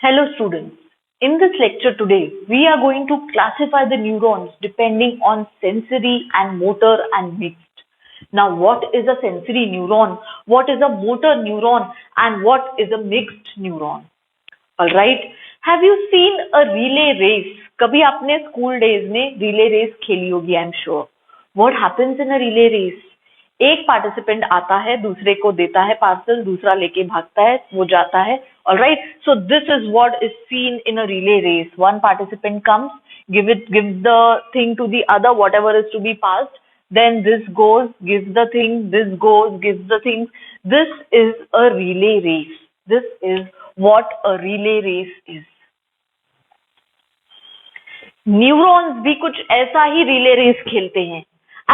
Hello students. In this lecture today, we are going to classify the neurons depending on sensory and motor and mixed. Now what is a sensory neuron? What is a motor neuron? And what is a mixed neuron? Alright. Have you seen a relay race? कभी आपने school days में relay race खेली होगी, I am sure. What happens in a relay race? एक participant आता है, दूसरे को देता है पार्सल, दूसरा लेके भागता है, वो जाता है. Alright, so this is what is seen in a relay race. One participant comes, gives the thing to the other, whatever is to be passed. Then this goes, gives the thing, this goes, gives the thing. This is a relay race. This is what a relay race is. Neurons भी कुछ ऐसा ही relay race खेलते हैं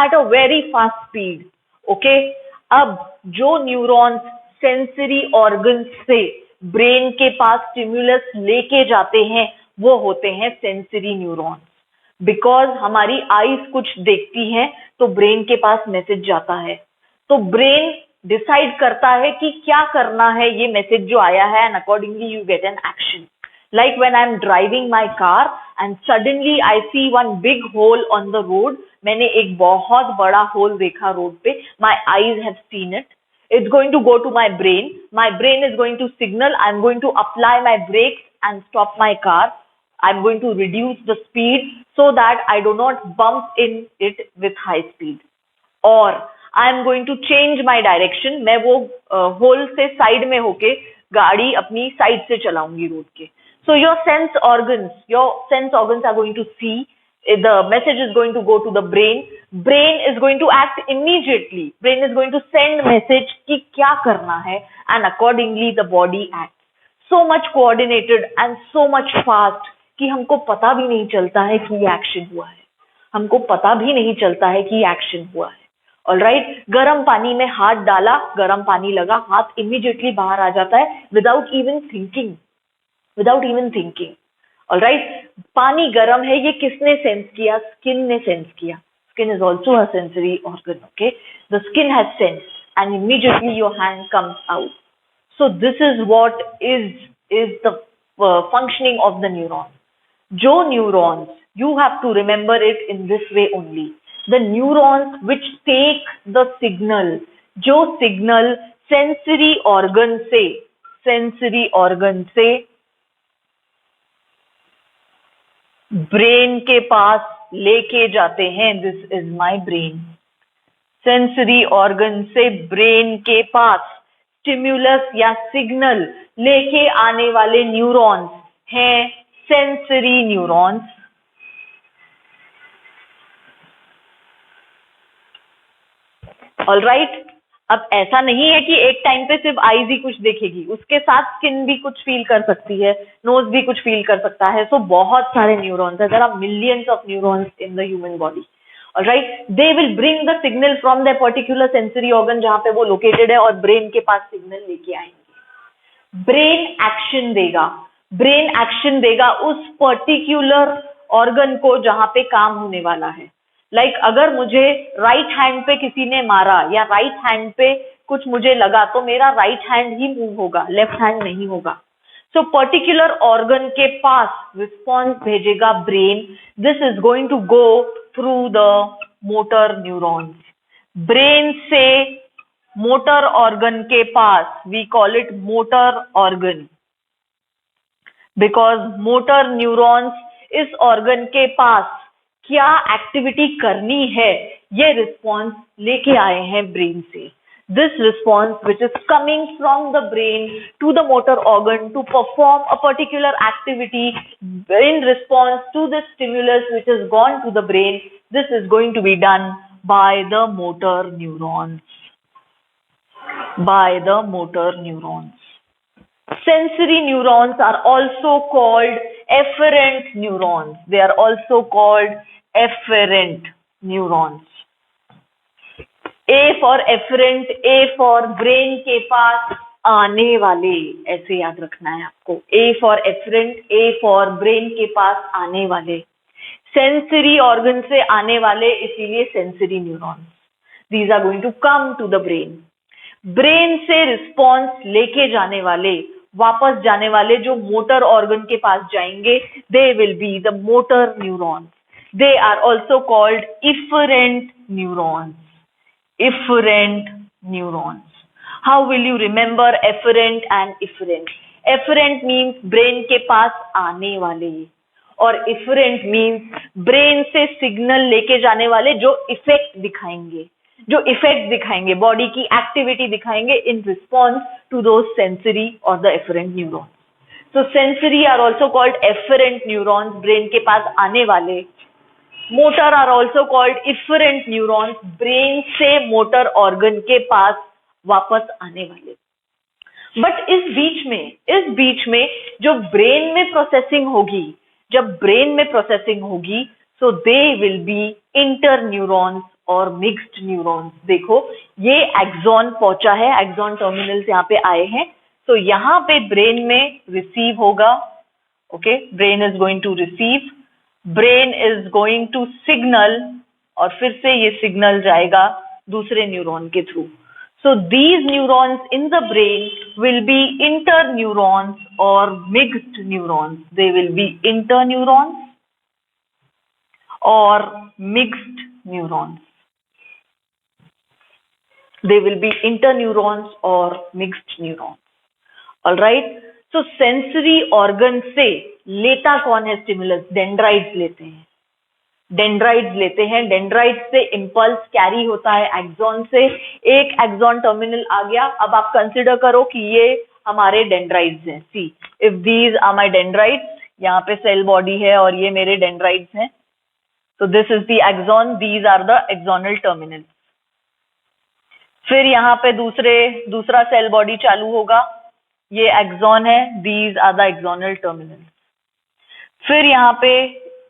at a very fast speed. Okay, अब जो neurons sensory organ से brain के पास stimulus लेके जाते हैं वो होते हैं सेंसरी न्यूरॉन्स. बिकॉज हमारी आईज कुछ देखती हैं तो ब्रेन के पास मैसेज जाता है, तो ब्रेन डिसाइड करता है कि क्या करना है ये मैसेज जो आया है, and accordingly you get an action. Like when I'm driving my car and suddenly I see one big hole on the road. मैंने एक बहुत बड़ा hole देखा रोड पे. My eyes have seen it. It's going to go to my brain. My brain is going to signal. I'm going to apply my brakes and stop my car. I'm going to reduce the speed so that I do not bump in it with high speed. Or I'm going to change my direction. मैं वो hole से side में होके गाड़ी अपनी side से चलाऊंगी road के. So your sense organs are going to see, the message is going to go to the brain. Brain is going to act immediately. Brain is going to send message कि क्या करना है, and accordingly the body acts. So much coordinated and so much fast कि हमको पता भी नहीं चलता है कि ये एक्शन हुआ है. हमको पता भी नहीं चलता है कि ये एक्शन हुआ है. Alright, गर्म पानी में हाथ डाला, गर्म पानी लगा, हाथ immediately बाहर आ जाता है without even thinking. Alright, पानी गर्म है, ये किसने सेंस किया? स्किन ने सेंस किया. Skin is also a sensory organ. Okay, the skin has sense and immediately your hand comes out. So this is what is the functioning of the neuron. जो neurons, you have to remember it in this way only. The neurons which take the signal, जो signal sensory organ से brain के पास लेके जाते हैं. This is my brain. Sensory organ से brain के पास stimulus या सिग्नल लेके आने वाले न्यूरॉन्स हैं सेंसरी न्यूरॉन्स. ऑलराइट, अब ऐसा नहीं है कि एक टाइम पे सिर्फ आईज ही कुछ देखेगी, उसके साथ स्किन भी कुछ फील कर सकती है, नोज भी कुछ फील कर सकता है. सो बहुत सारे न्यूरॉन्स है. There are millions of neurons in the human body. Alright, they will bring the signal from the particular sensory organ जहां पे वो लोकेटेड है और ब्रेन के पास सिग्नल लेके आएंगे. ब्रेन एक्शन देगा उस पर्टिकुलर ऑर्गन को जहां पे काम होने वाला है. लाइक अगर मुझे राइट हैंड पे किसी ने मारा या राइट हैंड पे कुछ मुझे लगा तो मेरा राइट हैंड ही मूव होगा, लेफ्ट हैंड नहीं होगा. सो पर्टिकुलर ऑर्गन के पास रिस्पॉन्स भेजेगा brain. This is going to go through the motor neurons. Brain से मोटर ऑर्गन के पास, we call it motor organ because motor neurons इस ऑर्गन के पास क्या एक्टिविटी करनी है ये रिस्पॉन्स लेके आए हैं ब्रेन से. This response which is coming from the brain to the motor organ to perform a particular activity in response to the stimulus which is gone to the brain. This is going to be done by the motor neurons. Sensory neurons are also called efferent neurons. They are also called efferent neurons. A for efferent, A for brain के पास आने वाले, ऐसे याद रखना है आपको. A for efferent, A for brain के पास आने वाले. Sensory organ से आने वाले, इसीलिए sensory neurons. These are going to come to the brain. Brain से रिस्पॉन्स लेके जाने वाले वापस जाने वाले जो मोटर ऑर्गन के पास जाएंगे, they will be the motor neurons. They are also called efferent neurons. Efferent neurons. How will you remember efferent and efferent? Efferent means brain के पास आने वाले, और efferent means brain से signal लेके जाने वाले जो effect दिखाएंगे, body की activity दिखाएंगे in response to those sensory or the efferent neurons. So sensory are also called efferent neurons, brain के पास आने वाले. Motor are also called efferent neurons, brain से मोटर ऑर्गन के पास वापस आने वाले. बट इस बीच में जो ब्रेन में प्रोसेसिंग होगी, so they will be inter neurons और मिक्स्ड न्यूरॉन्स. देखो ये एक्सॉन पहुंचा है, एक्सॉन टर्मिनल्स यहाँ पे आए हैं, तो यहाँ पे ब्रेन में रिसीव होगा. Okay, brain is going to receive, brain is going to signal, और फिर से ये सिग्नल जाएगा दूसरे न्यूरॉन के through. So these neurons in the brain will be inter neurons और mixed neurons. They will be inter neurons और mixed neurons. They will be interneurons or mixed neurons. All right. So sensory organ से लेता कौन है stimulus? Dendrites लेते हैं. Dendrites से impulse carry होता है एक्सॉन से. एक एक्सॉन टर्मिनल आ गया. अब आप कंसिडर करो कि ये हमारे डेंड्राइट्स हैं. See, if these are my dendrites, यहाँ पे सेल बॉडी है और ये मेरे डेंड्राइट्स हैं. तो this is the axon, these are the axonal terminals. फिर यहाँ पे दूसरा सेल बॉडी चालू होगा. ये एक्सॉन है, these are the axonal terminals. फिर यहाँ पे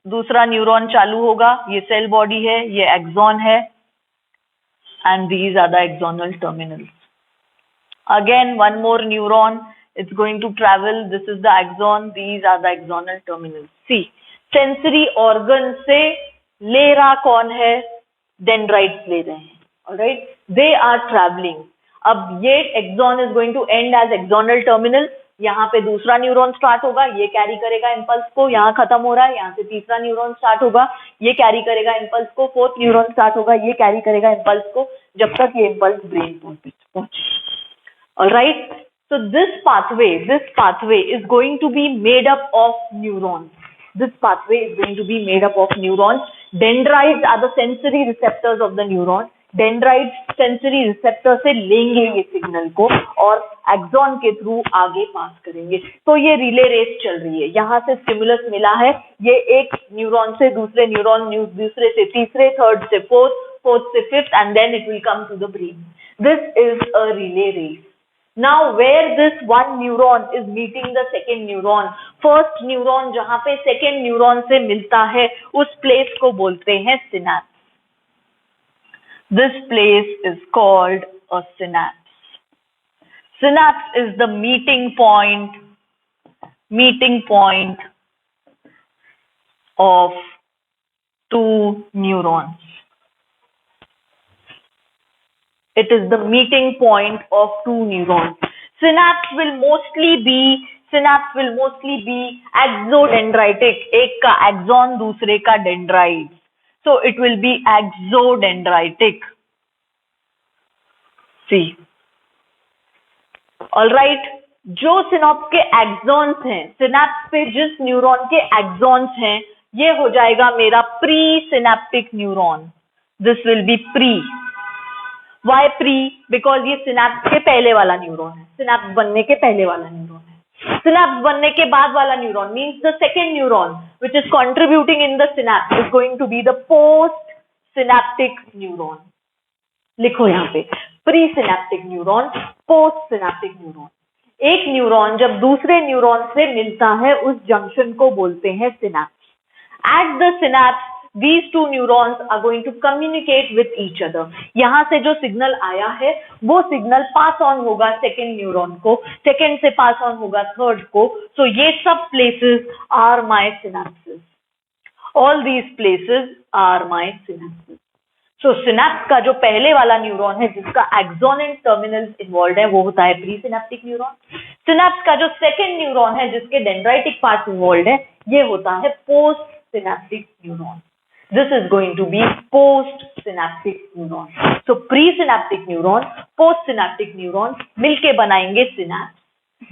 दूसरा न्यूरॉन चालू होगा. ये सेल बॉडी है, ये एक्सॉन है, and these are the axonal terminals. Again one more neuron, it's going to travel. This is the axon, these are the axonal terminals. See, sensory organ से ले रहा कौन है? डेंड्राइट्स ले रहे हैं. Alright, they are travelling. अब ये axon is going to end as axonal terminal. यहाँ पे दूसरा न्यूरॉन स्टार्ट होगा, ये कैरी करेगा इम्पल्स को. यहाँ खत्म हो रहा है, यहाँ से तीसरा न्यूरॉन स्टार्ट होगा, ये कैरी करेगा इम्पल्स को. फोर्थ न्यूरॉन स्टार्ट होगा, ये कैरी करेगा इम्पल्स को, जब तक ये इम्पल्स ब्रेन पहुंचे. Alright, so this pathway is going to be made up of neurons. Dendrites are the sensory receptors of the neuron. Dendrites sensory receptor से लेंगे ये सिग्नल को और एक्सॉन के थ्रू आगे पास करेंगे. तो ये रिले रेस चल रही है. यहाँ से स्टिमुलस मिला है, ये एक न्यूरॉन से दूसरे न्यूरॉन, दूसरे से तीसरे, थर्ड से फोर्थ से fifth, and then it will come to the brain. This is a relay race. Now where this one neuron is meeting the second neuron, first neuron जहाँ पे second neuron से मिलता है, उस place को बोलते हैं synapse. This place is called a synapse. Synapse is the meeting point of two neurons. It is the meeting point of two neurons. Synapse will mostly be exodendritic. एक का axon, दूसरे का dendrites. So it will be exodendritic. See. All right. जो synopsis के exons हैं, synapse पे जिस neuron के एक्सॉन्स हैं, ये हो जाएगा मेरा pre synaptic neuron. This will be pre. Why pre? Because ये सिनैप्स के पहले वाला न्यूरॉन है. सिनैप्स बनने के पहले वाला न्यूरॉन है. सिनैप्स बनने के बाद वाला neuron means the second neuron which is contributing in the synapse is going to be the post synaptic neuron. लिखो यहाँ पे pre synaptic neuron, post synaptic neuron. एक न्यूरॉन जब दूसरे न्यूरॉन से मिलता है, उस जंक्शन को बोलते हैं synapse. At the synapse, these two neurons are going to communicate with each other. यहाँ से जो सिग्नल आया है, वो सिग्नल पास ऑन होगा सेकेंड न्यूरॉन को, सेकेंड से पास ऑन होगा थर्ड को. So ये सब places are my synapses. All these places are my synapses. So synapse का जो पहले वाला न्यूरॉन है, जिसका एक्सॉन एंड टर्मिनल्स इन्वॉल्व है, वो होता है प्री सिनैप्टिक न्यूरॉन. सिनेप्स का जो सेकेंड न्यूरॉन है जिसके डेंड्राइटिक पार्ट इन्वॉल्व है, ये होता है post synaptic neuron. This is going to be post-synaptic neuron. So pre-synaptic neuron, post-synaptic neuron मिलके बनाएंगे synapse.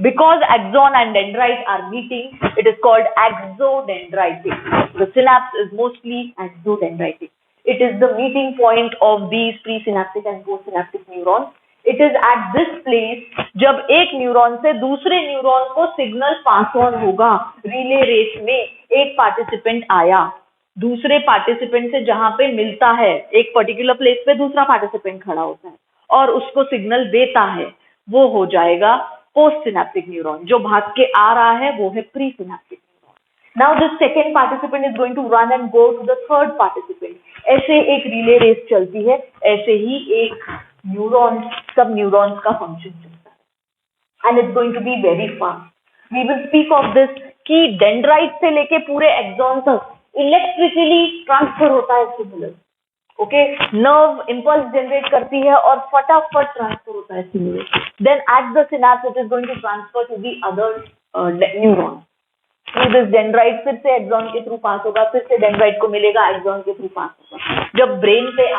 Because axon and dendrite are meeting, it is called axodendritic. The synapse is mostly axodendritic. It is the meeting point of these presynaptic and postsynaptic neurons. It is at this place जब एक neuron से दूसरे neuron को signal pass on होगा. Relay race में एक participant आया, दूसरे पार्टिसिपेंट से जहां पे मिलता है, एक पर्टिकुलर प्लेस पे दूसरा पार्टिसिपेंट खड़ा होता है और उसको सिग्नल देता है, वो हो जाएगा पोस्ट सिनेप्टिक न्यूरॉन. जो भाग के आ रहा है वो है pre synaptic neuron. Now this second participant is going to run and go to the third participant. ऐसे एक रिले रेस चलती है, ऐसे ही एक न्यूरॉन सब न्यूरॉन्स का फंक्शन चलता है and it's going to be very fast. We will speak of this कि डेंड्राइट से लेके पूरे एक्सॉन तक इलेक्ट्रिकली ट्रांसफर होता है signal. Okay, nerve impulse generate करती है और फटाफट ट्रांसफर होता है signal. Then at the synapse it is going to transfer to the other neuron through this dendrite. फिर से एक्सॉन के थ्रू पास होगा, फिर से डेंड्राइट को मिलेगा, एक्सॉन के थ्रू पास होगा. जब ब्रेन पे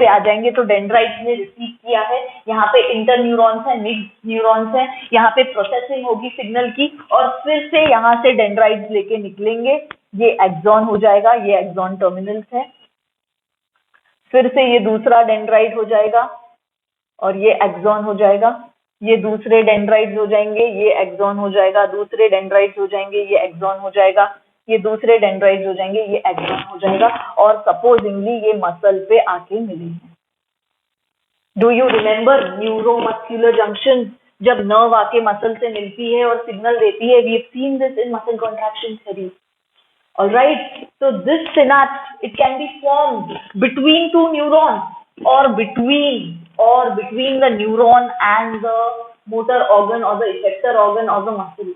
आ जाएंगे तो डेंड्राइट ने रिसीव किया है, यहाँ पे इंटर न्यूरॉन्स है, मिक्स न्यूरॉन्स है, यहाँ पे प्रोसेसिंग होगी सिग्नल की और फिर से यहाँ से डेंड्राइट्स लेके निकलेंगे. ये एक्सॉन हो जाएगा, ये एक्सॉन टर्मिनल्स है. फिर से ये दूसरा डेंड्राइट हो जाएगा और ये एक्सॉन हो जाएगा. ये दूसरे डेंड्राइट्स हो जाएंगे, ये एक्सॉन हो जाएगा. दूसरे डेंड्राइट्स हो जाएंगे, ये एक्सॉन हो जाएगा. ये दूसरे डेंड्राइट्स हो जाएंगे, ये एक्सॉन हो जाएगा और सपोजिंगली ये मसल पे आके मिलेंगे. Do you remember neuromuscular junction? जब नर्व आके मसल से मिलती है और सिग्नल देती है, we have seen this in muscle contraction theory. Alright, so this synapse, it can be formed between two neurons or between the neuron and the motor organ or the effector organ or the muscle.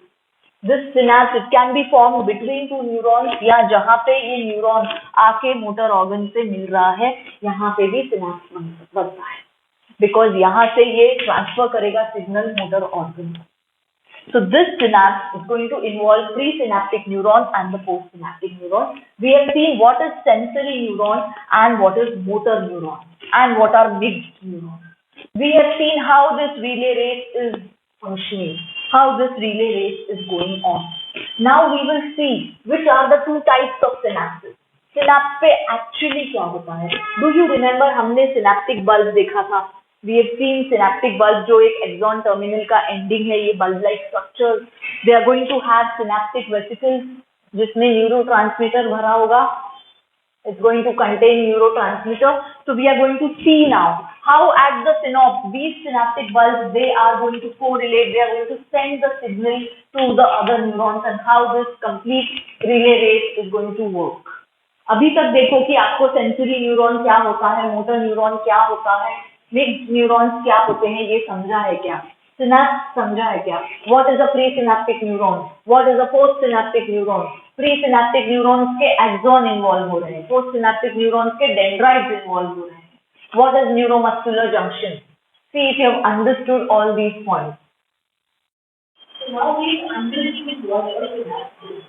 This synapse, it can be formed between two neurons या जहाँ पे ये neuron आके motor organ से मिल रहा है, यहाँ पे भी सिनेप्स बनता है. बिकॉज यहाँ से ये ट्रांसफर करेगा signal motor organ. So this synapse is going to involve presynaptic neuron and the postsynaptic neuron. We have seen what is sensory neuron and what is motor neuron and what are mixed neurons. We have seen how this relay race is functioning, how this relay race is going on. Now we will see which are the two types of synapses. Synapse पे actually क्या होता है? Do you remember हमने synaptic bulb देखा था? We have seen synaptic bulb जो एक axon terminal का ending है, ये bulb like structures. They are going to have synaptic vesicles जिसमें neurotransmitter भरा होगा. It's going to contain neurotransmitter. So we are going to see now how at the synapse these synaptic bulbs, they are going to correlate. They are going to send the signal to the other neurons and how this complete relay race is going to work. अभी तक देखो कि आपको sensory neuron क्या होता है, motor neuron क्या होता है, मिक्स्ड न्यूरॉन्स क्या होते हैं, ये समझा है क्या? सिनेप्स समझा है क्या? What is a pre synaptic neuron, what is a post synaptic neuron? Pre synaptic neurons के एक्सॉन इन्वॉल्व हो रहे हैं, पोस्ट सिनेप्टिक न्यूरॉन्स के डेंड्राइट्स इन्वॉल्व हो रहे हैं. What is neuromuscular junction? See if you have understood all these points. Now we understood what is synapse.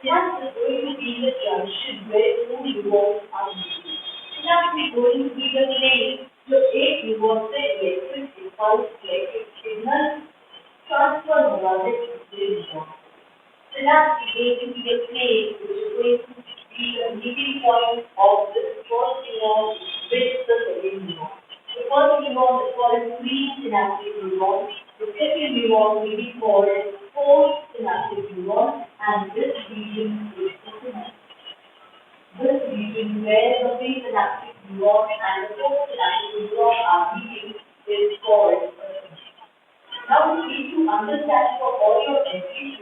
Synapse is going to be the junction where two neurons are meeting. Synapse is going to be the link जो एक neuron से electric impulse, electric signal transfer होगा दूसरे neuron. Synapse is going to be the place which is going to be the meeting point of this first neuron with the second neuron. The first neuron is called presynaptic neuron. The second neuron will be called postsynaptic neuron, and this region is the synapse. This region where the presynaptic neuron and the postsynaptic neuron are meeting is called a synapse. Now, if you understand for all your entries,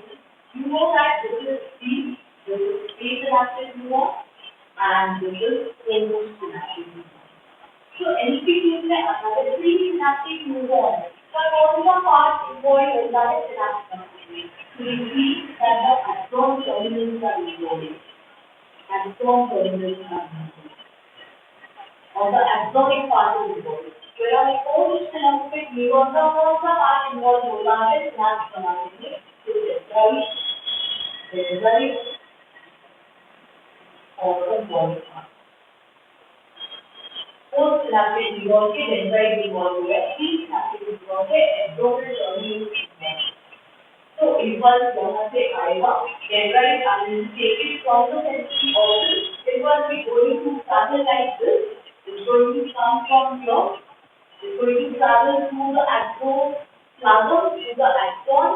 you know that this is presynaptic neuron and this is postsynaptic neuron. So, NP2 में अगर presynaptic neuron का कौन सा part involved होता है synapse में? We see that the axon terminals are involved. Axon terminals are involved. Or the axonic part is involved. whereas post-synaptic neuron का कौन सा पार्ट इन्वॉल्व होता है सिनेप्स बनाने में? डेंड्राइट और कंपोनेंट post-synaptic neuron के डेंड्राइट इन्वॉल्व हुआ है, pre-synaptic neuron के एंड्रोजन न्यूक्लियस। तो impulse यहाँ से आएगा, dendrite will take it from the sensory organ. Impulse is going to travel like this. It's going to come from here. It's going to travel through the axoplasm to the axon.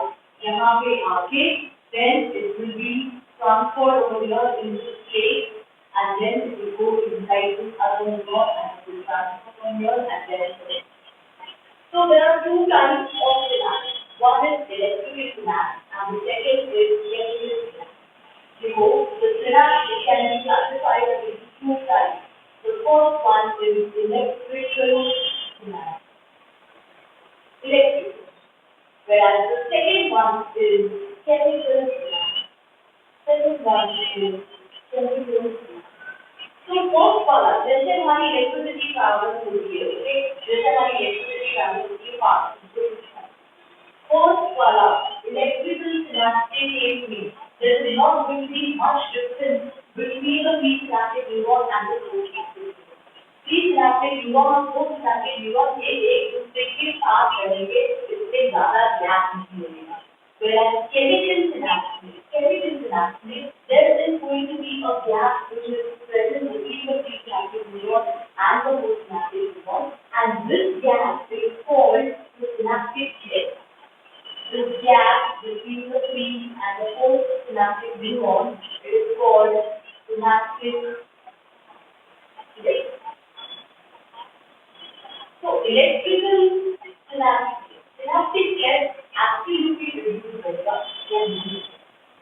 यहाँ पे आके then it will be transferred over here in this place and then it will go inside this other neuron and it will transfer from here and then. So there are two types of synapse. One is electrical synapse and the second is chemical synapse. So the synapse can be classified into two types. The first one is electrical synapse. Electrical. Whereas the second one is chemical synapse. Second one is chemical synapse. तो first वाला जैसे हमारी electricity travel होती है, okay, जैसे हमारी electricity travel होती है पास फर्स्ट वाला इलेक्ट्रिकल सिनेप्स के केस में there is not going to be much difference between the presynaptic neuron and the postsynaptic neuron. Presynaptic neuron और पोस्ट-सिनेप्टिक न्यूरॉन ये एक दूसरे के साथ रहेंगे, इससे ज्यादा गैप नहीं मिलेगा। Whereas chemical synapse में there is going to be a gap which is present between the pre-synaptic neuron and the post-synaptic neuron, and this gap is called the synaptic cleft. This gap between the pre and the post-synaptic neuron is called synaptic cleft. So electrical synaptic cleft absolutely reduces the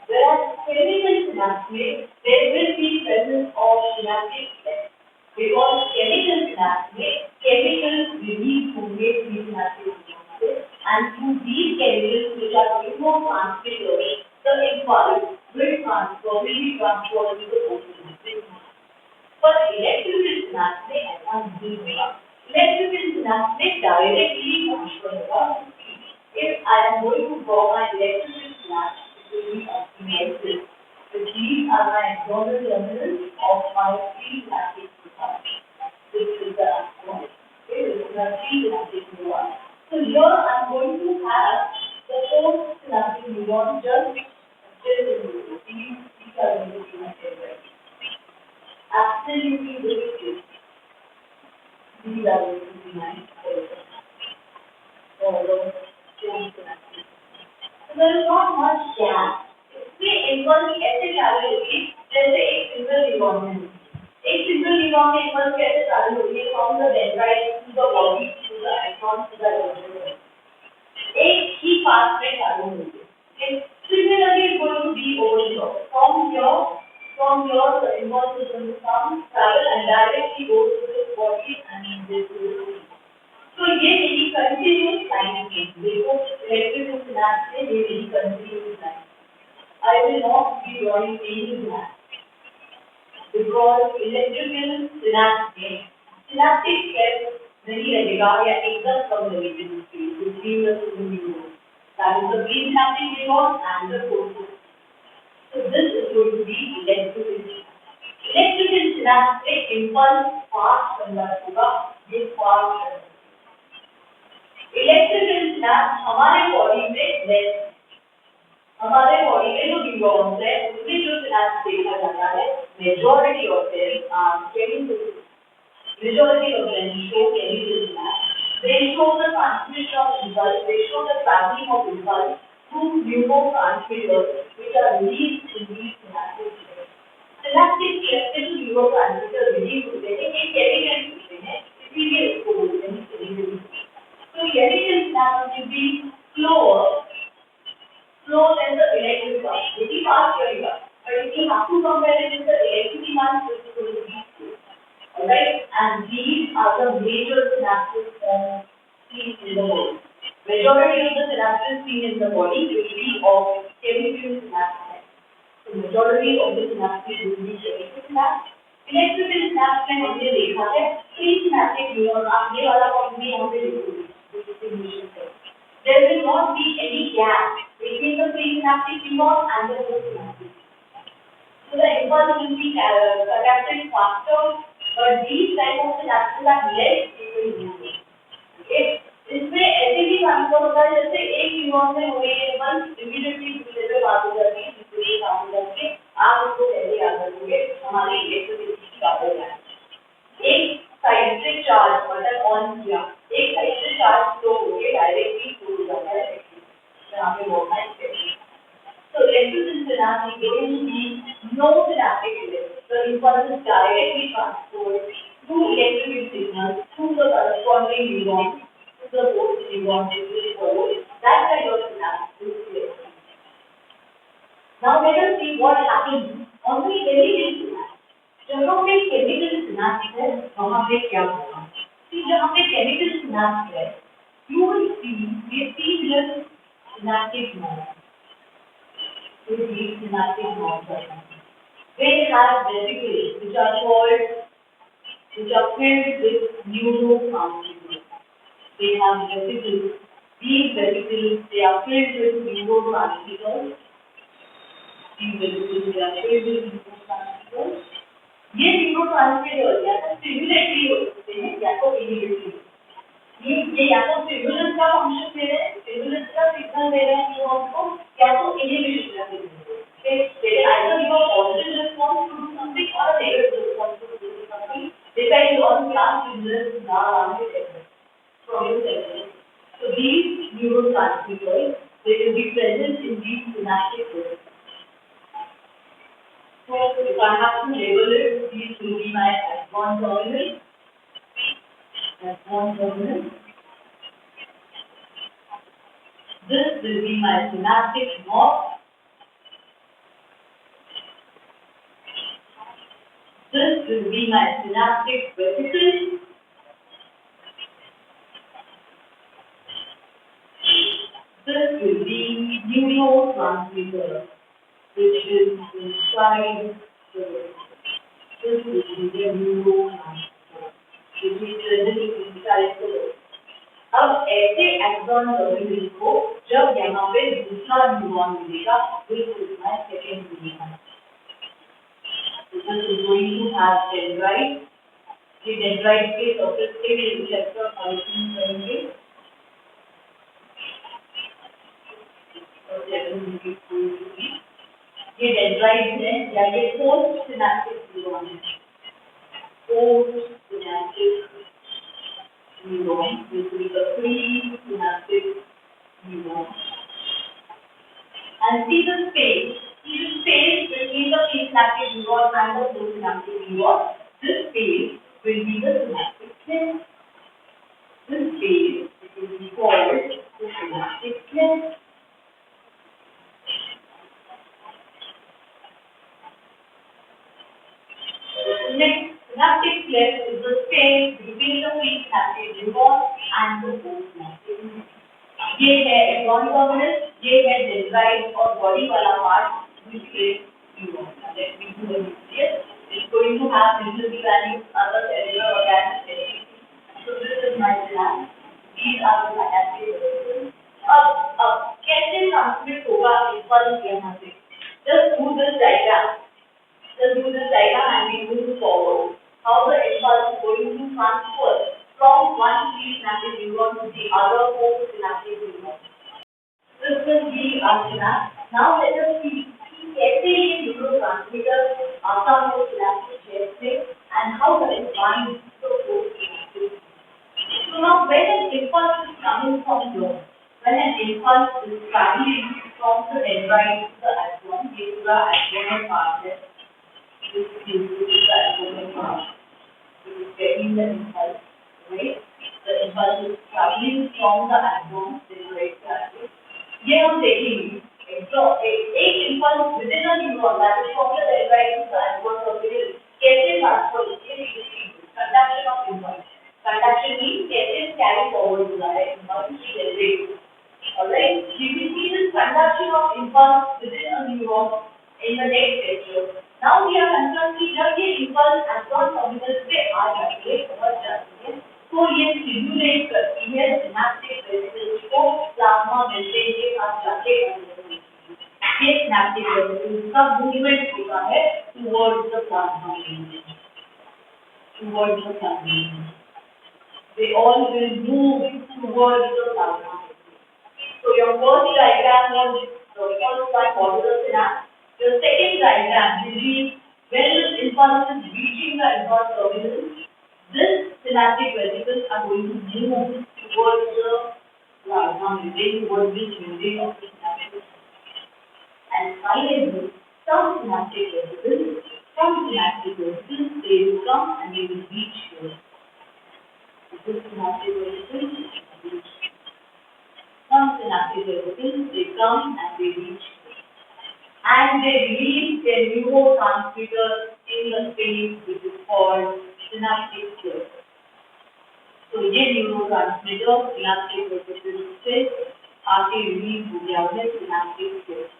whereas chemical synapse में there will be presence of synaptic cleft because chemical synapse में chemicals release होंगे pre-synaptic neuron से and through these chemicals which are neurotransmitters the impulse will be transferred to the post-synaptic neuron. पर electrical synapse में ऐसा नहीं होगा। Electrical synapse में directly transfer होगा। If I am going to draw my electrical synapse, it will be exponential. So these are my external terminals of my pre-synaptic neuron. This is the axon. This is the pre-synaptic neuron. So here I am going to have the post-synaptic neuron just still in the middle. These are going to be my favorite. Absolutely delicious. These are going to be my favorite. So there is not much gap. इसमें impulse कैसे travel होगी? जैसे एक single neuron है, एक single neuron में impulse कैसे travel होगी? From the dendrite to the body to the axon to the neuron, एक ही पाथ में ट्रैवल होगी। Similarly, it's going to be over here. From here, the impulse is going to come, travel and directly go to the body and this to the body. तो ये मेरी continuous line है। देखो electrical synapse से ये मेरी continuous line. I will not be drawing any synapse because electrical synapse में synaptic cleft नहीं लगेगा या एकदम कम लगेगी between the two neurons. That is the presynaptic neuron and the post-synaptic. So this is going to be electrical synapse. Electrical synapse में impulse fast convert होगा, ये fast electrical synapse हमारे बॉडी में जो न्यूरॉन्स है उसमें जो सिनेप्स देखा जाता है majority of them are chemical. Majority of them show chemical synapse. They show the transmission of impulse. They show the traveling of impulse through neurotransmitters which are released in these synapses. Synaptic cleft से जो neurotransmitter release होते हैं ये chemicals होते हैं, इसीलिए इसको बोलते हैं chemical. So chemical synapse will be slower than the electric one. It is fast चलेगा, but if you have to compare it with the electric one, it is going to be slow. Alright, and these are the major synapses seen in the body. Majority of the synapses seen in the body will be of chemical synapses. So majority of the synapses will be chemical synapses, electrical synapse में हमने देखा है pre synaptic neuron, आप ये वाला point भी यहाँ पे लिखोगे, there will not be any gap between the presynaptic neuron and the postsynaptic. So the impulse will be adapted faster, but these type of synapses are less frequent. Okay, इसमें ऐसे भी ट्रांसफर होता है जैसे एक न्यूरॉन में हुए impulse immediately दूसरे पे बात हो जाती है, दूसरे काम हो जाती है, आप उसको पहले याद रखोगे हमारी इलेक्ट्रिसिटी की बात है। एक साइड से चार्ज बटन ऑन किया, एक साइड से चार्ज फ्लो होके डायरेक्टली फ्लो हो जाता है, यहाँ पे बहुत है। So electrical synapse is going to be no synaptic event. The impulse is directly transferred through electrical signals to the corresponding neuron, to the host neuron, which is followed. That kind of synapse is electrical. Now let us see what happens on the chemical synapse. जहाँ पे chemical synapse है, वहाँ पे क्या होगा? See, जहाँ पे chemical synapse है, you will see ये तीन synaptic nodes. These synaptic nodes are found. They have vesicles which are filled with neurotransmitters. They have vesicles. These vesicles they are filled with neurotransmitters. These vesicles they are filled with neurotransmitters. ये neurotransmitters या तो stimulatory हो सकते हैं या तो inhibitory. ये या तो स्टिमुलस का फंक्शन दे रहे हैं, स्टिमुलस का सिग्नल दे रहे हैं न्यूरॉन को, या तो इनहिबिशन का सिग्नल दे रहे हैं. They either give a positive response to do something or a negative response to do something, depending on क्या stimulus आगे देते हैं from your cells. So these neurotransmitters they will be present in these synaptic neurons. So if I have to label it, these will be my S1 terminal. S1 terminal. This will be my synaptic node. This will be my synaptic vesicle. This will be neurotransmitter, which is inside the vesicle. This will be the neurotransmitter, which is present inside the vesicle. अब ऐसे axon terminal को जब यहाँ पे दूसरा neuron मिलेगा, बिल्कुल मैं सेकेंड मिलेगा. This is going to have dendrite. ये dendrite के surface के लिए रिसेप्टर फंक्शन करेंगे. ये dendrite है या ये पोस्ट सिनेप्टिक न्यूरॉन है. Post synaptic neuron, which is the presynaptic neuron. And see the space between the presynaptic neuron and the postsynaptic neuron. This space will be the synaptic cleft. This space will be called the synaptic cleft. Next, synaptic cleft is the space between the presynaptic neuron and the postsynaptic neuron. ये है axon terminal, ये है dendrite और body वाला part which is neuron. Let me do a nucleus. It's going to have nucleus values, other cellular organs. So this is my synapse. These are the synaptic vesicles. अब कैसे transmit होगा impulse यहाँ से? Just do this diagram. Just do this diagram and we move forward. How the impulse is going to transfer from one presynaptic neuron to the other postsynaptic neuron. This will be our synapse. Now let us see कैसे ये neurotransmitter आता है synaptic cleft से and how does it bind to the postsynaptic. So now when an impulse is coming from here, when an impulse is traveling from the dendrite to the axon, ये पूरा axonal part है. This is the axonal part. This is getting the impulse, right? The impulse is traveling from the axon, dendrite to axon. ये हम देखेंगे. So एक impulse within a neuron that is from the dendrite to the axon terminal कैसे transfer होती है? Conduction of impulse. Conduction means कैसे carry forward होता है impulse की dendrite. Alright, we will see this conduction of impulse within a neuron in the next lecture. Now we are concern कि जब ये इम्पल्स एक्सॉन टर्मिनल पे आ जाती है, पहुंच जाती है, तो ये स्टिमुलेट करती है सिनेप्टिक वेसिकल्स को प्लाज्मा मेम्ब्रेन के साथ जाके ये सिनेप्टिक वेसिकल्स का मूवमेंट होता है towards the plasma membrane, towards the plasma. They all will move towards the plasma. So your first diagram was the first one modular synapse. The second diagram will be when this impulse is reaching the impulse terminal, this synaptic vesicles are going to move towards the plasma membrane, towards this membrane of the synaptic. And finally, some synaptic vesicles, they will come and they will reach here. This synaptic vesicles, some synaptic vesicles, they come and they reach here. And they release their neurotransmitter in the space which is called synaptic cleft. तो ये neurotransmitter synaptic vesicles से आके release हो गया है synaptic cleft.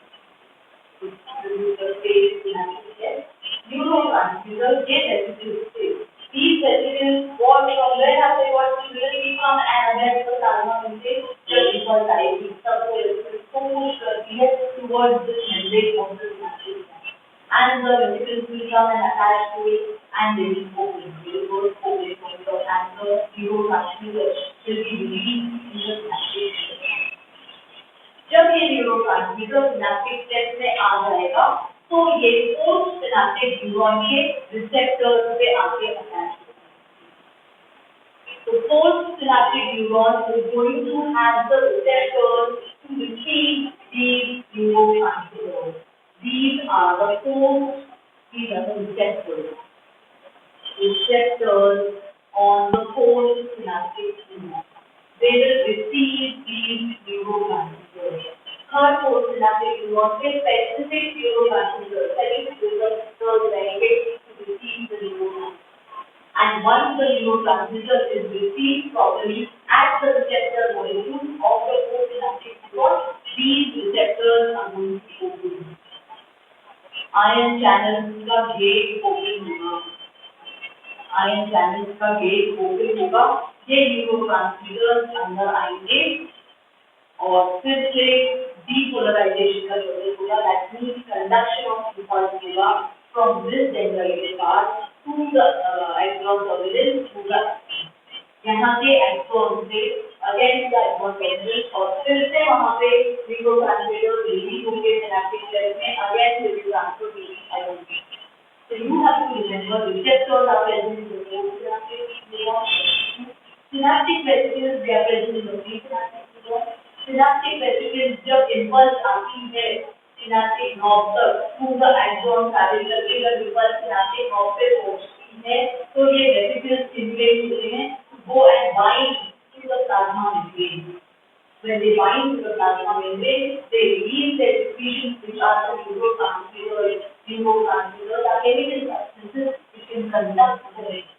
Neurotransmitter get vesicles. These vesicles what from where have they got similarly from and where the plasma membrane just because directly सब vesicles को push करती है towards the membrane of the synaptic gland. And the vesicles will come and attach to it and they will open. They will go open and the neurotransmitter will be released in the synaptic gland. जब ये neurotransmitter synaptic cleft में आ जाएगा तो ये post synaptic neuron के receptors पे आके attach होगा. तो post synaptic neuron is going to have the receptors to receive these neurotransmitters. These are the receptors. Receptors on the post synaptic neuron. They will receive these neurotransmitters. Third postsynaptic neuron के specific neurotransmitters, receptors रहेंगे to receive the neurotransmitter. And once the neurotransmitter is received properly at the receptor molecule of the postsynaptic neuron, these receptors are going to open. Ion channels का gate open होगा. Ion channels का gate open होगा, ये neurotransmitters अंदर आएंगे और फिर से डीपोलराइजेशन का प्रोसेस होगा. That means conduction of impulse होगा from this dendrited part to the axon terminal to the यहाँ के एक्सॉन से अगेन द एक्सॉन टर्मिनल और फिर से वहाँ पे न्यूरोट्रांसमीटर रिलीज होंगे सिनेप्टिक क्लेफ्ट में. Again they will transfer to ion. So you have to remember receptors are present in the postsynaptic neuron. Synaptic vesicles they are present in the presynaptic neuron. Synaptic vesicles जब impulse आती है synaptic knob तक through the axon travel करके जब impulse synaptic knob पे पहुंचती है तो ये vesicles stimulate होते हैं to go and bind to the plasma membrane. When they bind to the plasma membrane, they release their secretions which are the neurotransmitters. Neurotransmitters are chemical substances which can conduct the message.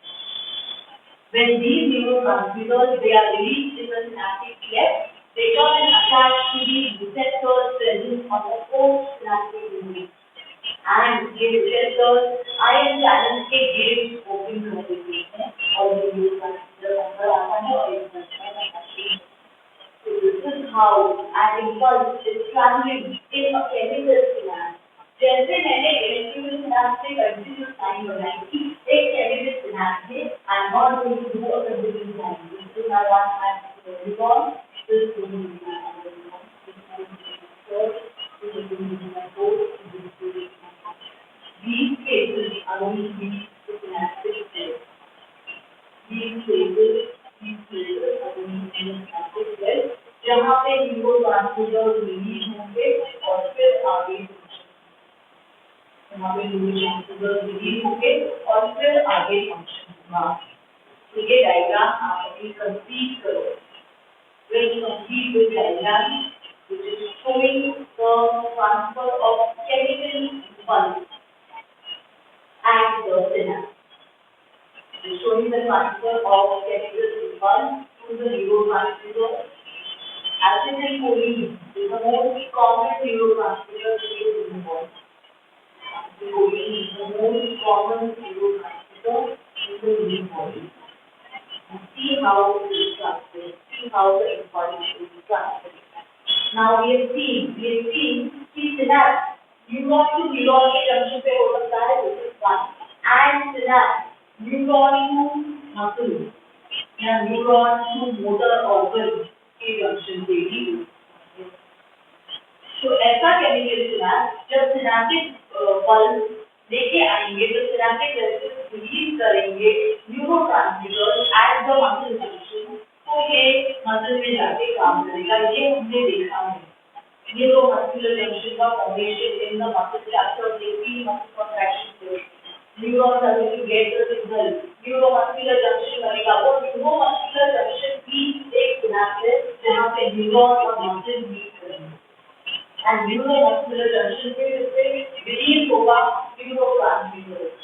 When these neurotransmitters they are released in the synaptic cleft, they come and attach to the receptors present on the postsynaptic membrane. And these receptors ion channels के gates open कर देते हैं और ये neurotransmitter अंदर आता है और इस तरह So this is how an impulse is traveling in a chemical synapse. जैसे मैंने electrical synapse से continuous line बनाई थी, एक chemical synapse में I am not going to do a continuous line. This is my one hand neuron. This is going to be my other neuron. This is going to be my third. This is going to be my fourth. This is going to be my fifth. These phases are going to be the synaptic cells. These phases are going to be the synaptic cells. जहाँ पे neurotransmitter release होंगे और फिर आगे यहाँ पे neurotransmitter release होंगे और फिर आगे फंक्शन होगा. तो ये डायग्राम आप अभी कंप्लीट करो. When you complete this diagram, which is showing the transfer of chemical impulse at the synapse. It is showing the transfer of chemical impulse to the neurotransmitter. Acetylcholine is the most common neurotransmitter used in the body. Acetylcholine is common neurotransmitter in the human body. And see how it is transmitted, see how the information is transmitted. Now we have seen कि synapse neuron to neuron के junction पे हो सकता है, this is one, and synapse neuron to muscle या neuron to motor organ के junction पे भी हो सकता है। तो ऐसा केमिकल सिनेप्स जब सिनेप्टिक पल्स लेके आएंगे तो सिनेप्टिक रेस्पॉन्स रिलीज करेंगे neurotransmitters at the muscle junction, तो ये मसल में जाके काम करेगा। ये हमने देखा है neuromuscular junction का formation in the muscle after making muscle contraction. Neurons are going to get the signal. Neuromuscular junction बनेगा, और neuromuscular junction भी एक synapse है जहाँ पे neurons और muscle meet करेंगे। And neuromuscular junction पे release होगा neurotransmitters.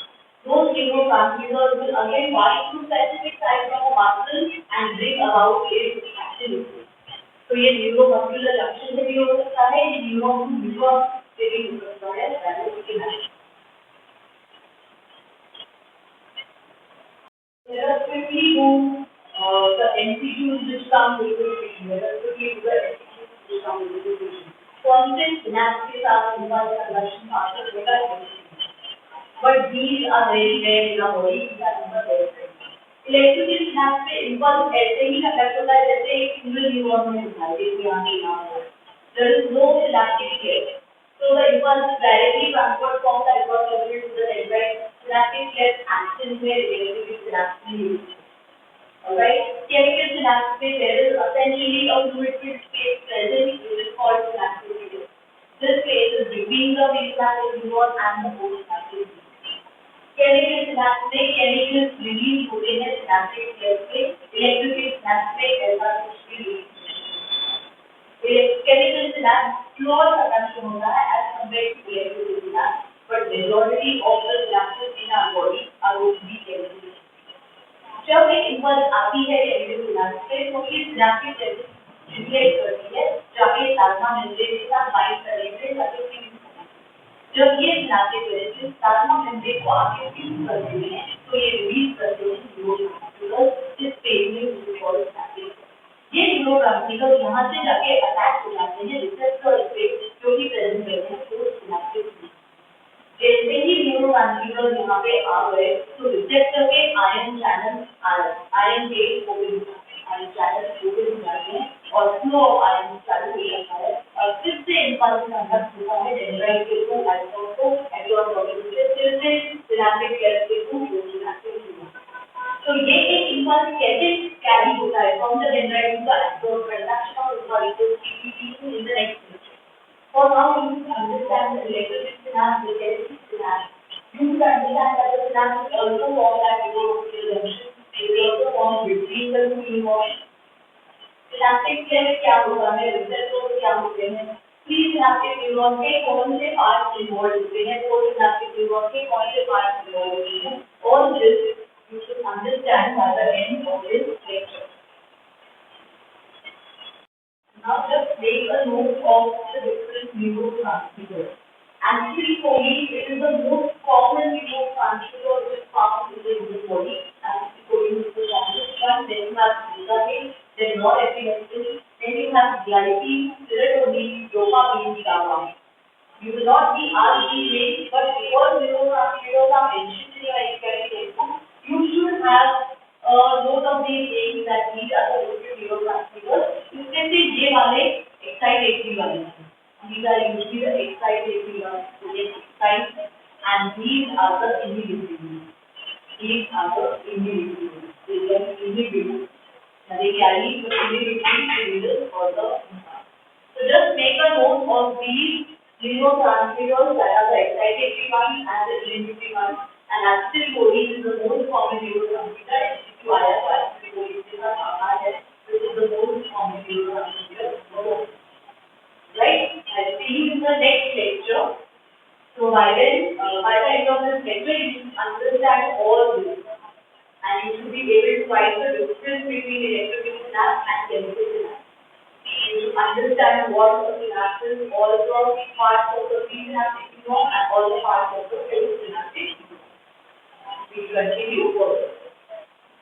Those neurotransmitters will again bind to specific site of a muscle and bring about its activity. तो ये न्यूरोमस्कुलर जंक्शन से भी हो सकता है, ये न्यूरॉन टू न्यूरॉन से भी हो सकता है। Let us quickly do the MCQs which come with the question. Let us quickly do the MCQs which come with the question. Constant synapse के साथ impulse conduction faster होगा, but these are very rare in our body. These are not very rare. Electrical synapse पे impulse ऐसे ही conduct होता है जैसे एक single neuron में होता है, जैसे यहाँ पे नाम है। There is no synaptic cleft, so the impulse is directly transferred from the impulse terminal to the dendrite. Synaptic cleft action में electrical synapse में use. Alright, chemical synapse पे there is essentially a fluid-filled space present which is called synaptic cleft. This space is between the presynaptic neuron and the postsynaptic neuron. Chemical synapse में chemicals release होते हैं synaptic cleft से, electrical synapse में ऐसा कुछ भी नहीं है। केमिकल सिनेप्स स्लोअर कंडक्शन होता है as compare to electrical synapse, but majority of the synapses in our body are only chemical. जब एक इंपल्स आती है केमिकल सिनेप्स से तो ये सिनेप्टिक क्लेफ्ट स्टिमुलेट करती है, जाके प्लाज्मा मेम्ब्रेन के साथ बाइंड करने से सर्किट जब ये सिनेप्टिक रेजिस्टेंस प्लाज्मा मेम्ब्रेन को आगे फ्यूज करते हैं तो ये रिलीज करते हैं न्यूरोट्रांसमीटर्स, इस फेज में उसे कॉल सिनेप्टिक। ये न्यूरोट्रांसमीटर्स यहाँ से जाके अटैच हो जाते हैं रिसेप्टर्स पे जो कि प्रेजेंट रहते हैं तो सिनेप्टिक। जैसे ही न्यूरोट्रांसमीटर्स यहाँ पे आ गए तो रिसेप्टर के ion channel ion gate open हो जाते हैं, आयन चैनल ओपन हो जाते हैं और फ्लो ऑफ आयन चालू हो जाता है और फिर से इंपल्स कंडक्ट होता है डेंड्राइट के थ्रू आइसोन को एक्सॉन प्रोसेस फिर से सिनेप्टिक क्लेफ्ट के थ्रू सिनेप्टिक न्यूरॉन। तो ये एक इंपल्स कैसे कैरी होता है from the dendrite to the axon conduction of impulse in the next lecture. For now you need to understand the electrical synapse, the chemical synapse. You need to understand that the synapse is also formed at neuromuscular junction. They will also form between the two neurons. Synaptic cleft क्या होता है, receptors क्या होते हैं, pre synaptic neuron के कौन से parts involve होते हैं, पोस्ट सिनेप्टिक न्यूरॉन के कौन से पार्ट्स इन्वॉल्व होते हैं, all this you should understand by the end of this lecture. Now just take a note of the different neurotransmitters. Acetylcholine, it is the most common neurotransmitter which is found in the human body. Acetylcholine is the commonest one. Then you have glutamate, then norepinephrine, then you have glycine, serotonin, dopamine, GABA. You will not be asked these names, but because neurotransmitters are mentioned in your experiment textbook, you should have a note of these names that these are the different neurotransmitters. इसमें से ये वाले excitatory वाले हैं. These are usually the excitatory ones. So they excite, and these are the inhibitory. These are the inhibitory. These are inhibitory. Now they carry the inhibitory signals for the impulse. So just make a note of these neurotransmitters that are the excitatory ones and the inhibitory ones. And acetylcholine is the most common neurotransmitter. Acetylcholine is the most this is the most common neurotransmitter. Right? I'll see you in the next lecture. So by then, by the end of this lecture, you should understand all this, and you should be able to find the difference between electrical synapse and chemical synapse. You should understand what the synapse is, all the parts of the presynaptic neuron and all the parts of the postsynaptic neuron. We continue further.